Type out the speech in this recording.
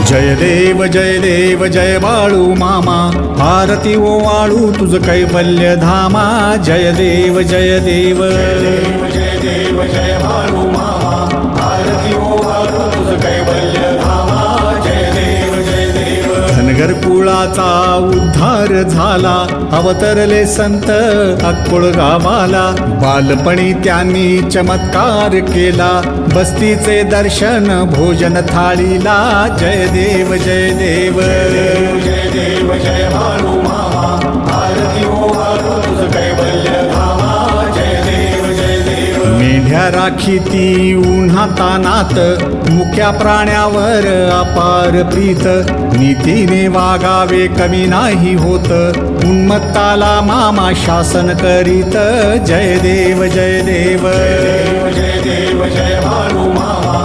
जय देव जय बाळू मामा, आरती ओवाळू तुझ कैवल्य धामा. जय देव जय देव जय देव जय बाळू मामा, आरती ओवाळू तुझ कैवल्य धामा. जय देव जय देव. धनगर कुळाचा उद्धार झाला, अवतरले संत अक्कोळ गावाला. बालपणी त्यांनी चमत्कार केला, बस्तीचे दर्शन भोजन थाळीला. जय देव जय देव जय देव जय बाळू मामा, आरती ओवाळू तुझ कैवल्य धामा. जय देव जय देव. मेंढ्या राखीती उन्हातानात, मुक्या प्राण्यावर अपार प्रीत. नीतीने वागावे कमी नाही होत, उन्मत्ताला मामा शासन करीत. जय देव जय देव जय देव जय बाळू मामा,